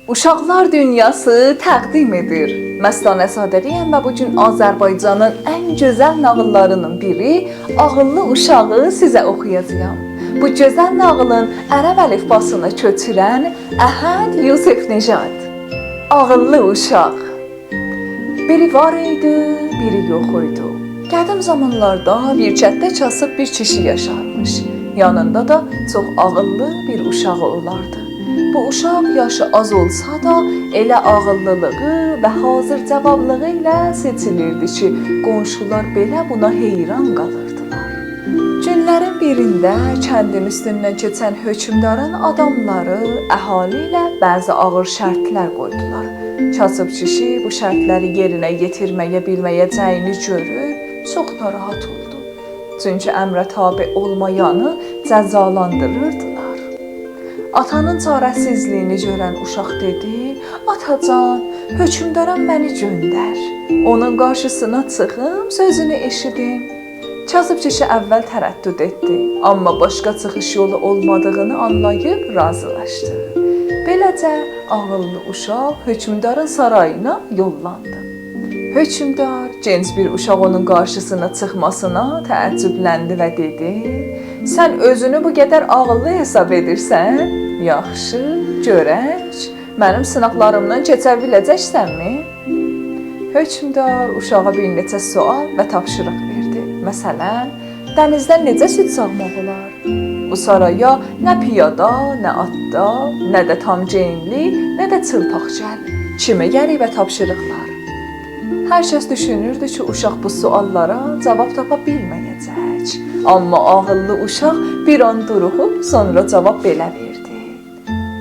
Uşaqlar Dünyası təqdim edir. Məstanə Sadəqiyəm və bugün Azərbaycanın ən gözəl nağıllarının biri Ağıllı Uşağı sizə oxuyacağam. Bu gözəl nağılın ərəb əlifbasını köçürən Əhəd Yusif Nejad. Ağıllı Uşaq. Biri var idi, biri yox idi. Qədim zamanlarda bir kənddə kasıb bir kişi yaşarmış. Yanında da çox ağıllı bir uşağı olardı. Bu uşaq yaşı az olsa da elə ağıllılığı və hazır cavablığı ilə seçilirdi ki, qonşular belə buna heyran qalırdılar. Günlərin birində kəndin üstündən keçən hökmdarın adamları əhali ilə bəzi ağır şərtlər qoydular. Kasıb kişi bu şərtləri yerinə yetirməyə bilməyəcəyini görüb çox narahat oldu. Çünki əmrə tabe olmayanı cəzalandırırdılar. Atanın çarəsizliyini görən uşaq dedi: "Atacan, hökmdara məni göndər. Onun qarşısına çıxım, sözünü eşidim." Kasıb kişi əvvəl tərəddüd etdi, amma başqa çıxış yolu olmadığını anlayıb razılaşdı. Beləcə ağıllı uşaq hökmdarın sarayına yollandı. Hökmdar gənc bir uşaq onun qarşısına çıxmasına təəccübləndi və dedi: "Sən özünü bu qədər ağıllı hesab edirsən? Yaxşı, görək, mənim sınaqlarımdan keçə biləcəksənmi?" Hökmdar uşağa bir neçə sual və tapşırıq verdi. Məsələn, dənizdən necə süd sağmaq olar? Bu saraya nə piyada, nə atda, nə də tam geyimli, nə də çılpaq gəl. Kimə qəribə tapşırıqlar? Hər kəs düşünürdü ki, uşaq bu suallara cavab tapa bilməyəcək. Amma ağıllı uşaq bir an duruxub sonra cavab belə verdi: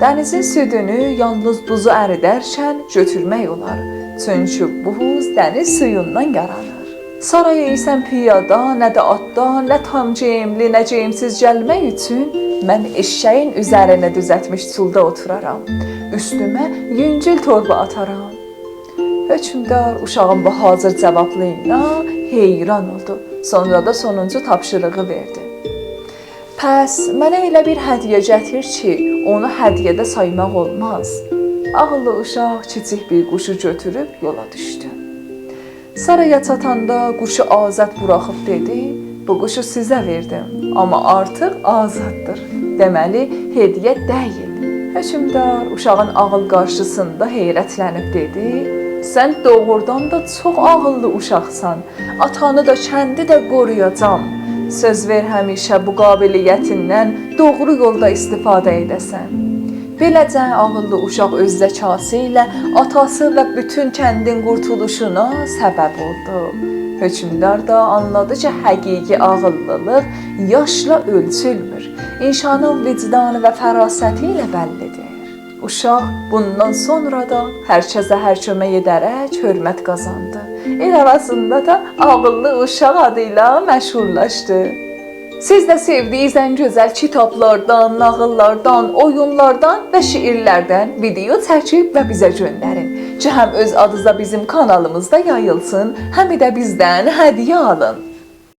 "Dənizin südünü yalnız buzu əridərkən götürmək olar. Çünki buz dəniz suyundan yaranır. Saraya isə piyada, nə də atda, nə tam geyimli, nə geyimsiz gəlmək üçün mən eşşəyin üzərinə düzətmiş çulda oturaram. Üstümə yüngül torba ataram." Hökmdar uşağın bu hazır cavablığına heyran oldu. Sonra da sonuncu tapşırığı verdi. "Pəs mənə elə bir hədiyyə gətir ki, onu hədiyyədə saymaq olmaz." Ağıllı uşaq kiçik bir quşu götürüb yola düşdü. Saraya çatanda quşu azad buraxıb dedi: "Bu quşu sizə verdim, amma artıq azaddır. Deməli, hədiyyə deyil." Hökmdar uşağın ağıl qarşısında heyrətlənib dedi: "Sən doğrudan da çox ağıllı uşaqsan. Atanı da, kəndi də qoruyacam. Söz ver həmişə bu qabiliyyətindən doğru yolda istifadə edəsən." Beləcə ağıllı uşaq öz zəkası ilə atası və bütün kəndin qurtuluşuna səbəb oldu. Hökmdar da anladı ki, həqiqi ağıllılıq yaşla ölçülmür. İnsanın vicdanı və fərasəti ilə bəllidir. Uşaq bundan sonra da hər kəsə hər kömək edərək hörmət qazandı. El arasında da ağıllı uşaq adıyla məşhurlaşdı. Siz də sevdiyiniz ən gözəl kitablardan, nağıllardan, oyunlardan və şiirlərdən video çəkib və bizə göndərin ki, həm öz adınıza bizim kanalımızda yayılsın, həm də bizdən hədiyyə alın.